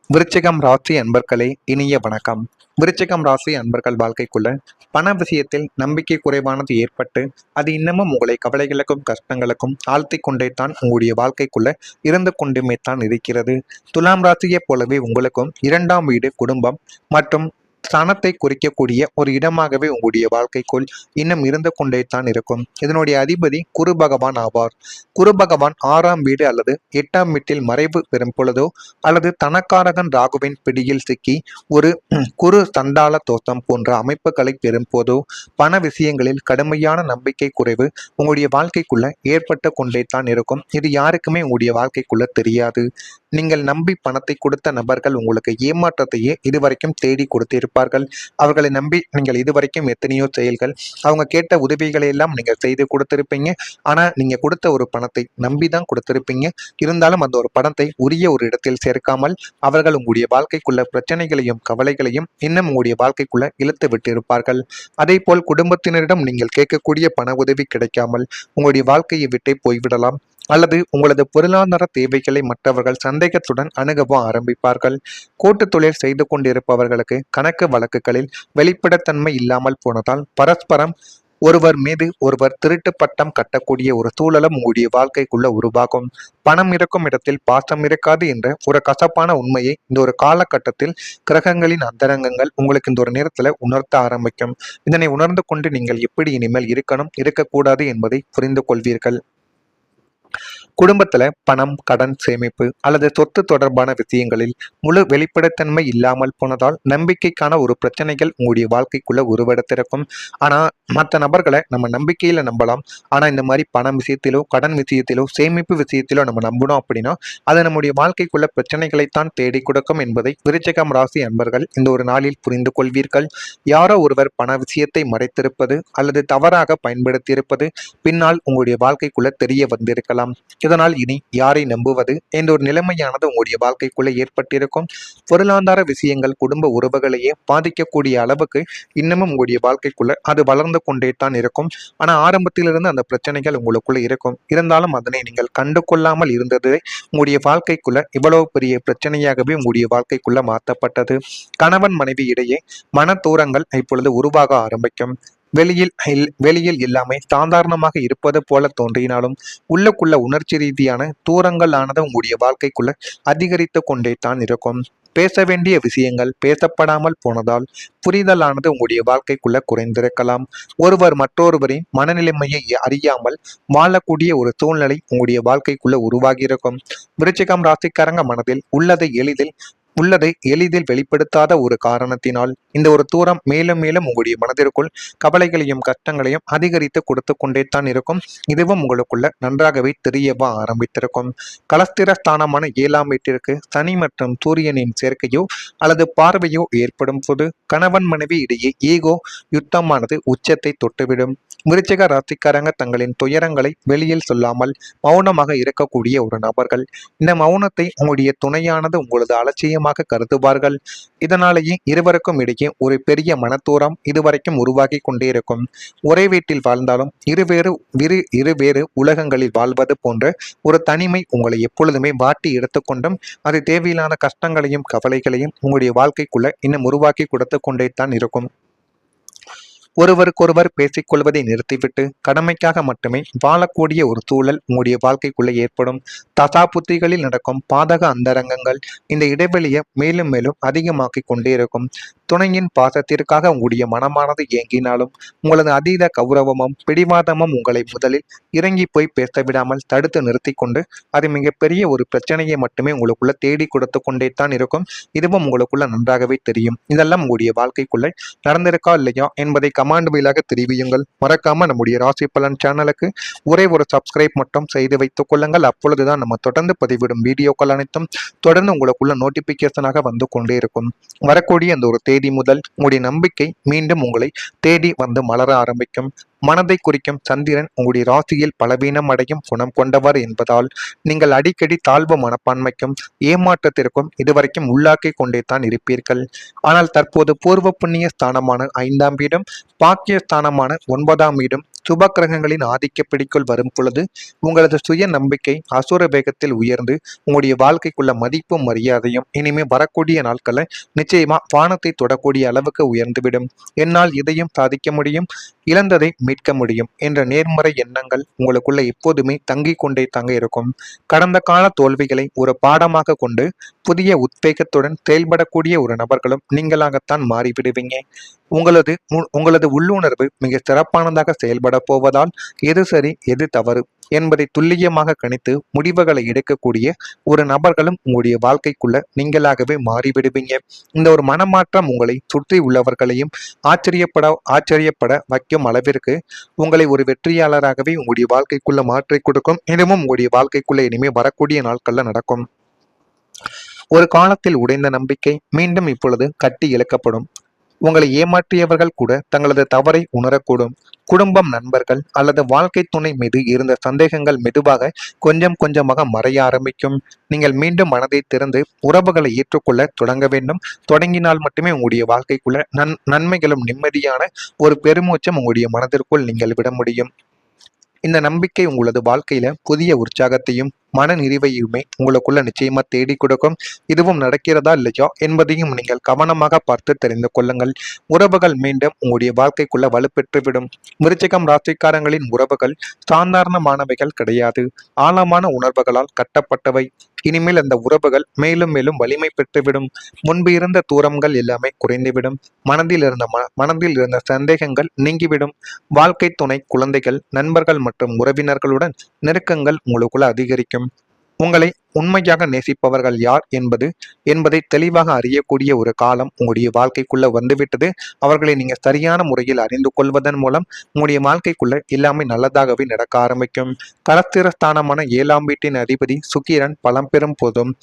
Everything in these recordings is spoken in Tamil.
விருச்சிகம் ராசி அன்பர்களே, இனிய வணக்கம். விருச்சிகம் ராசி அன்பர்கள் வாழ்க்கைக்குள்ள பண விஷயத்தில் நம்பிக்கை குறைவானது ஏற்பட்டு அது இன்னமும் உங்களை கவலைகளுக்கும் கஷ்டங்களுக்கும் ஆழ்த்தி கொண்டே தான் உங்களுடைய வாழ்க்கைக்குள்ள இருந்து கொண்டுமே தான் இருக்கிறது. துலாம் ராசியைப் போலவே உங்களுக்கும் இரண்டாம் வீடு குடும்பம் மற்றும் ஸ்தானத்தை குறிக்கக்கூடிய ஒரு இடமாகவே உங்களுடைய வாழ்க்கைக்குள் இன்னும் இருந்து கொண்டே தான் இருக்கும். இதனுடைய அதிபதி குரு பகவான் ஆவார். குரு பகவான் 6ஆம் வீடு அல்லது 8ஆம் வீட்டில் மறைவு பெறும் பொழுதோ அல்லது தனக்காரகன் ராகுவின் பிடியில் சிக்கி ஒரு குரு சண்டால தோஷம் போன்ற அமைப்புகளை பெறும் போதோ பண விஷயங்களில் கடுமையான நம்பிக்கை குறைவு உங்களுடைய வாழ்க்கைக்குள்ள ஏற்பட்டு கொண்டே தான் இருக்கும். இது யாருக்குமே உங்களுடைய வாழ்க்கைக்குள்ள தெரியாது. நீங்கள் நம்பி பணத்தை கொடுத்த நபர்கள் உங்களுக்கு ஏமாற்றத்தையே இதுவரைக்கும் தேடி கொடுத்திருப்பார்கள். அவர்களை நம்பி நீங்கள் இதுவரைக்கும் எத்தனையோ செயல்கள், அவங்க கேட்ட உதவிகளை எல்லாம் நீங்கள் செய்து கொடுத்திருப்பீங்க. ஆனா நீங்க கொடுத்த ஒரு பணத்தை நம்பி தான் கொடுத்திருப்பீங்க. இருந்தாலும் அந்த ஒரு பணத்தை உரிய ஒரு இடத்தில் சேர்க்காமல் அவர்கள் உங்களுடைய வாழ்க்கைக்குள்ள பிரச்சனைகளையும் கவலைகளையும் இன்னும் உங்களுடைய வாழ்க்கைக்குள்ள இழுத்து விட்டிருப்பார்கள். அதே போல் குடும்பத்தினரிடம் நீங்கள் கேட்கக்கூடிய பண உதவி கிடைக்காமல் உங்களுடைய வாழ்க்கையை விட்டே போய்விடலாம். அல்லது உங்களது பொருளாதார தேவைகளை மற்றவர்கள் சந்தேகத்துடன் அணுகவும் ஆரம்பிப்பார்கள். கூட்டு தொழில் செய்து கொண்டிருப்பவர்களுக்கு கணக்கு வழக்குகளில் வெளிப்படைத்தன்மை இல்லாமல் போனதால் பரஸ்பரம் ஒருவர் மீது ஒருவர் திருட்டு பட்டம் கட்டக்கூடிய ஒரு சூழலும் உங்களுடைய வாழ்க்கைக்குள்ள உருவாகும். பணம் இருக்கும் இடத்தில் பாசம் இருக்காது என்ற ஒரு கசப்பான உண்மையை இந்த ஒரு காலகட்டத்தில் கிரகங்களின் அந்தரங்கங்கள் உங்களுக்கு இந்த ஒரு நேரத்துல உணர்த்த ஆரம்பிக்கும். இதனை உணர்ந்து கொண்டு நீங்கள் எப்படி இனிமேல் இருக்கணும் இருக்கக்கூடாது என்பதை புரிந்து கொள்வீர்கள். குடும்பத்துல பணம், கடன், சேமிப்பு அல்லது சொத்து தொடர்பான விஷயங்களில் முழு வெளிப்படைத்தன்மை இல்லாமல் போனதால் நம்பிக்கைக்கான ஒரு பிரச்சனைகள் உங்களுடைய வாழ்க்கைக்குள்ள உருவெடுத்திருக்கும். ஆனா மற்ற நபர்களை நம்ம நம்பிக்கையில நம்பலாம். ஆனா இந்த மாதிரி பணம் விஷயத்திலோ, கடன் விஷயத்திலோ, சேமிப்பு விஷயத்திலோ நம்ம நம்பணும் அப்படின்னா அது நம்முடைய வாழ்க்கைக்குள்ள பிரச்சனைகளைத்தான் தேடி கொடுக்கும் என்பதை விருச்சிகம் ராசி அன்பர்கள் இந்த ஒரு நாளில் புரிந்து கொள்வீர்கள். யாரோ ஒருவர் பண விஷயத்தை மறைத்திருப்பது அல்லது தவறாக பயன்படுத்தியிருப்பது பின்னால் உங்களுடைய வாழ்க்கைக்குள்ள தெரிய வந்திருக்கலாம். இதனால் இனி யாரை நம்புவது என்ற ஒரு நிலைமையானது உங்களுடைய வாழ்க்கைக்குள்ளே ஏற்பட்டிருக்கும். பொருளாதார விஷயங்கள் குடும்ப உறவுகளையே பாதிக்கக்கூடிய அளவுக்கு இன்னமும் உங்களுடைய வாழ்க்கைக்குள்ள அது வளர்ந்து கொண்டே தான் இருக்கும். ஆனா ஆரம்பத்திலிருந்து அந்த பிரச்சனைகள் உங்களுக்குள்ள இருக்கும். இருந்தாலும் அதனை நீங்கள் கண்டு கொள்ளாமல் இருந்தது உங்களுடைய வாழ்க்கைக்குள்ள இவ்வளவு பெரிய பிரச்சனையாகவே உங்களுடைய வாழ்க்கைக்குள்ள மாற்றப்பட்டது. கணவன் மனைவி இடையே மன தூரங்கள் இப்பொழுது உருவாக ஆரம்பிக்கும். வெளியில் எல்லாமே சாதாரணமாக இருப்பது போல தோன்றினாலும் உள்ளுக்குள்ள உணர்ச்சி ரீதியான தூரங்கள் ஆனது உங்களுடைய வாழ்க்கைக்குள்ள அதிகரித்து கொண்டே தான் இருக்கும். பேச வேண்டிய விஷயங்கள் பேசப்படாமல் போனதால் புரிதலானது உங்களுடைய வாழ்க்கைக்குள்ள குறைந்திருக்கலாம். ஒருவர் மற்றொருவரின் மனநிலைமையை அறியாமல் வாழக்கூடிய ஒரு சூழ்நிலை உங்களுடைய வாழ்க்கைக்குள்ள உருவாகியிருக்கும். விருச்சிகம் ராசிக்காரங்க மனதில் உள்ளதை எளிதில் வெளிப்படுத்தாத ஒரு காரணத்தினால் இந்த ஒரு தூரம் மேலும் மேலும் உங்களுடைய மனதிற்குள் கவலைகளையும் கஷ்டங்களையும் அதிகரித்து கொடுத்து கொண்டே தான் இருக்கும். இதுவும் உங்களுக்குள்ள நன்றாகவே தெரியவா ஆரம்பித்திருக்கும். கலஸ்திர ஸ்தானமான 7ஆம் வீட்டிற்கு சனி மற்றும் சூரியனின் சேர்க்கையோ அல்லது பார்வையோ ஏற்படும் போது கணவன் மனைவி இடையே ஈகோ யுத்தமானது உச்சத்தை தொட்டுவிடும். விருச்சிக ராசிக்காரங்க தங்களின் துயரங்களை வெளியில் சொல்லாமல் மௌனமாக இருக்கக்கூடிய ஒரு நபர்கள். இந்த மௌனத்தை உங்களுடைய துணையானது உங்களது அலட்சியமாக கருதுவார்கள். இதனாலேயே இருவருக்கும் இடையே ஒரு பெரிய மனத்தூரம் இதுவரைக்கும் உருவாகி கொண்டே இருக்கும். ஒரே வீட்டில் வாழ்ந்தாலும் இருவேறு உலகங்களில் வாழ்வது போன்ற ஒரு தனிமை உங்களை எப்பொழுதுமே வாட்டி எடுத்துக்கொண்டும் அது தேவையில்லாத கஷ்டங்களையும் கவலைகளையும் உங்களுடைய வாழ்க்கைக்குள்ள இன்னும் உருவாக்கி கொடுத்து கொண்டே தான் இருக்கும். ஒருவருக்கொருவர் பேசிக்கொள்வதை நிறுத்திவிட்டு கடமைக்காக மட்டுமே வாழக்கூடிய ஒரு சூழல் உங்களுடைய வாழ்க்கைக்குள்ளே ஏற்படும். புத்திகளில் நடக்கும் பாதக அந்தரங்கங்கள் இந்த இடைவெளியை மேலும் மேலும் அதிகமாக்கி கொண்டே இருக்கும். துணையின் பாசத்திற்காக உங்களுடைய மனமானது இயங்கினாலும் உங்களது அதீத கௌரவமும் பிடிவாதமும் உங்களை முதலில் இறங்கி போய் பேச விடாமல் தடுத்து நிறுத்தி கொண்டு அது மிகப்பெரிய ஒரு பிரச்சனையை மட்டுமே உங்களுக்குள்ள தேடி கொடுத்து கொண்டே தான் இருக்கும். இதுவும் உங்களுக்குள்ள நன்றாகவே தெரியும். இதெல்லாம் உங்களுடைய வாழ்க்கைக்குள்ள நடந்திருக்கா இல்லையா என்பதை கமாண்ட் வாயிலாக தெரிவியுங்கள். மறக்காம நம்முடைய ராசி பலன் சேனலுக்கு ஒரே ஒரு சப்ஸ்கிரைப் மட்டும் செய்து வைத்துக் கொள்ளுங்கள். அப்பொழுதுதான் நம்ம தொடர்ந்து பதிவிடும் வீடியோக்கள் அனைத்தும் தொடர்ந்து உங்களுக்குள்ள நோட்டிபிகேஷனாக வந்து கொண்டே இருக்கும். வரக்கூடிய அந்த ஒரு தேதி முதல் உங்களுடைய நம்பிக்கை மீண்டும் உங்களை தேடி வந்து மலர ஆரம்பிக்கும். மனதை குறிக்கும் சந்திரன் உங்களுடைய ராசியில் பலவீனம் அடையும் குணம் கொண்டவர் என்பதால் நீங்கள் அடிக்கடி தாழ்வு மனப்பான்மைக்கும் ஏமாற்றத்திற்கும் இதுவரைக்கும் உள்ளாக்கி கொண்டே தான் இருப்பீர்கள். ஆனால் தற்போது பூர்வ புண்ணிய ஸ்தானமான 5ஆம் வீடும் பாக்கிய ஸ்தானமான 9ஆம் வீடும் சுப கிரகங்களின் ஆதிக்க பிடிக்குள் வரும் பொழுது உங்களது சுய நம்பிக்கை அசுர வேகத்தில் உயர்ந்து உங்களுடைய வாழ்க்கைக்குள்ள மதிப்பும் மரியாதையும் இனிமே வரக்கூடிய நாட்களில் நிச்சயமா வானத்தை தொடக்கூடிய அளவுக்கு உயர்ந்துவிடும். என்னால் இதையும் சாதிக்க முடியும், இழந்ததை மீட்க முடியும் என்ற நேர்மறை எண்ணங்கள் உங்களுக்குள்ள எப்போதுமே தங்கிக் கொண்டே தங்க இருக்கும். கடந்த கால தோல்விகளை ஒரு பாடமாக கொண்டு புதிய உத்வேகத்துடன் செயல்படக்கூடிய ஒரு நபர்களும் நீங்களாகத்தான் மாறிவிடுவீங்க. உங்களது உள்ளுணர்வு மிக சிறப்பானதாக செயல்பட போவதால் எது சரி எது தவறு என்பதை துல்லியமாக கணித்து முடிவுகளை எடுக்கக்கூடிய ஒரு நபர்களும் உங்களுடைய வாழ்க்கைக்குள்ள நீங்களாகவே மாறிவிடுவீங்க. இந்த ஒரு மனமாற்றம் உங்களை சுற்றி உள்ளவர்களையும் ஆச்சரியப்பட வைக்கும் அளவிற்கு உங்களை ஒரு வெற்றியாளராகவே உங்களுடைய வாழ்க்கைக்குள்ள மாற்றி கொடுக்கும். இதுவும் உங்களுடைய வாழ்க்கைக்குள்ள இனிமே வரக்கூடிய நாட்கள்ல நடக்கும். ஒரு காலத்தில் உடைந்த நம்பிக்கை மீண்டும் இப்பொழுது கட்டி இழுக்கப்படும். உங்களை ஏமாற்றியவர்கள் கூட தங்களது தவறை உணரக்கூடும். குடும்பம், நண்பர்கள் அல்லது வாழ்க்கை துணை மீது இருந்த சந்தேகங்கள் மெதுவாக கொஞ்சம் கொஞ்சமாக மறைய ஆரம்பிக்கும். நீங்கள் மீண்டும் மனதை திறந்து உறவுகளை ஏற்றுக்கொள்ள தொடங்க வேண்டும். தொடங்கினால் மட்டுமே உங்களுடைய வாழ்க்கைக்குள்ள நன்மைகளும் நிம்மதியான ஒரு பெருமூச்சம் உங்களுடைய மனதிற்குள் நீங்கள் விட முடியும். இந்த நம்பிக்கை உங்களது வாழ்க்கையில புதிய உற்சாகத்தையும் மன நிறைவையுமே உங்களுக்குள்ள நிச்சயமா தேடி கொடுக்கும். இதுவும் நடக்கிறதா இல்லையா என்பதையும் நீங்கள் கவனமாக பார்த்து தெரிந்து கொள்ளுங்கள். உறவுகள் மீண்டும் உங்களுடைய வாழ்க்கைக்குள்ள வலுப்பெற்றுவிடும். விருச்சிகம் ராசிக்காரங்களின் உறவுகள் சாதாரணமானவைகள் கிடையாது. ஆழமான உணர்வுகளால் கட்டப்பட்டவை. இனிமேல் அந்த உறவுகள் மேலும் மேலும் வலிமை பெற்றுவிடும். முன்பு இருந்த தூரங்கள் எல்லாமே குறைந்துவிடும். மனதில் இருந்த சந்தேகங்கள் நீங்கிவிடும். வாழ்க்கை துணை, குழந்தைகள், நண்பர்கள் மற்றும் உறவினர்களுடன் நெருக்கங்கள் உங்களுக்குள்ள அதிகரிக்கும். உங்களை உண்மையாக நேசிப்பவர்கள் யார் என்பதை தெளிவாக அறியக்கூடிய ஒரு காலம் உங்களுடைய வாழ்க்கைக்குள்ள வந்துவிட்டது. அவர்களை நீங்க சரியான முறையில் அறிந்து கொள்வதன் மூலம் உங்களுடைய வாழ்க்கைக்குள்ள எல்லாமே நல்லதாகவே நடக்க ஆரம்பிக்கும். கலத்திரஸ்தானமான 7ஆம் வீட்டின் அதிபதி சுக்கிரன் பலம் பெறும் போதும்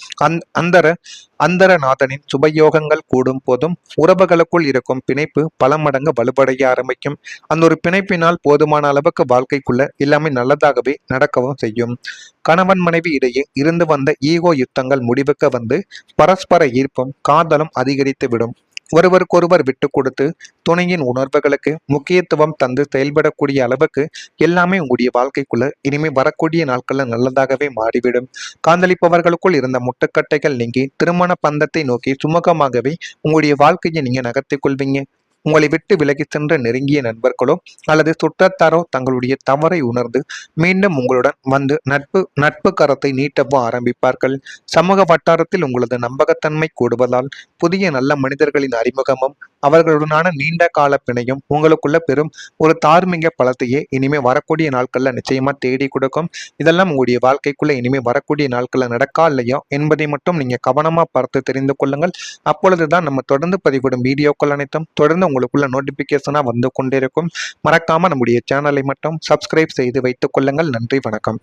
அந்தரநாதனின் சுபயோகங்கள் கூடும் போதும் உறவுகளுக்குள் இருக்கும் பிணைப்பு பல மடங்கு வலுப்படைய ஆரம்பிக்கும். அந்த ஒரு பிணைப்பினால் போதுமான அளவுக்கு வாழ்க்கைக்குள்ள எல்லாமே நல்லதாகவே நடக்கவும் செய்யும். கணவன் மனைவி இடையே இருந்து வந்த ஈகோ யுத்தங்கள் முடிவுக்கு வந்து பரஸ்பர ஈர்ப்பும் காதலும் அதிகரித்து விடும். ஒருவருக்கொருவர் விட்டு கொடுத்து துணையின் உணர்வுகளுக்கு முக்கியத்துவம் தந்து செயல்படக்கூடிய அளவுக்கு எல்லாமே உங்களுடைய வாழ்க்கைக்குள்ள இனிமே வரக்கூடிய நாட்கள்ல நல்லதாகவே மாறிவிடும். காதலிப்பவர்களுக்குள் இருந்த முட்டுக்கட்டைகள் நீங்கி திருமண பந்தத்தை நோக்கி சுமூகமாகவே உங்களுடைய வாழ்க்கையை நீங்க நகர்த்திக் கொள்வீங்க. உங்களை விட்டு விலகி சென்ற நெருங்கிய நண்பர்களோ அல்லது சுற்றத்தாரோ தங்களுடைய தவறை உணர்ந்து மீண்டும் உங்களுடன் வந்து நட்பு கரத்தை நீட்டவோ ஆரம்பிப்பார்கள். சமூக வட்டாரத்தில் உங்களது நம்பகத்தன்மை கூடுவதால் புதிய நல்ல மனிதர்களின் அறிமுகமும் அவர்களுடனான நீண்ட கால பிணையும் உங்களுக்குள்ள பெரும் ஒரு தார்மீக பலத்தையே இனிமே வரக்கூடிய நாட்கள்ல நிச்சயமா தேடி கொடுக்கும். இதெல்லாம் உங்களுடைய வாழ்க்கைக்குள்ள இனிமே வரக்கூடிய நாட்கள்ல நடக்கா இல்லையா என்பதை மட்டும் நீங்க கவனமா பார்த்து தெரிந்து கொள்ளுங்கள். அப்பொழுதுதான் நம்ம தொடர்ந்து பதிவிடும் வீடியோக்கள் அனைத்தும் தொடர்ந்து உங்களுக்குள்ள நோட்டிபிகேஷனா வந்து கொண்டிருக்கும். மறக்காம நம்முடைய சேனலை மட்டும் சப்ஸ்கிரைப் செய்து வைத்துக் கொள்ளுங்கள். நன்றி, வணக்கம்.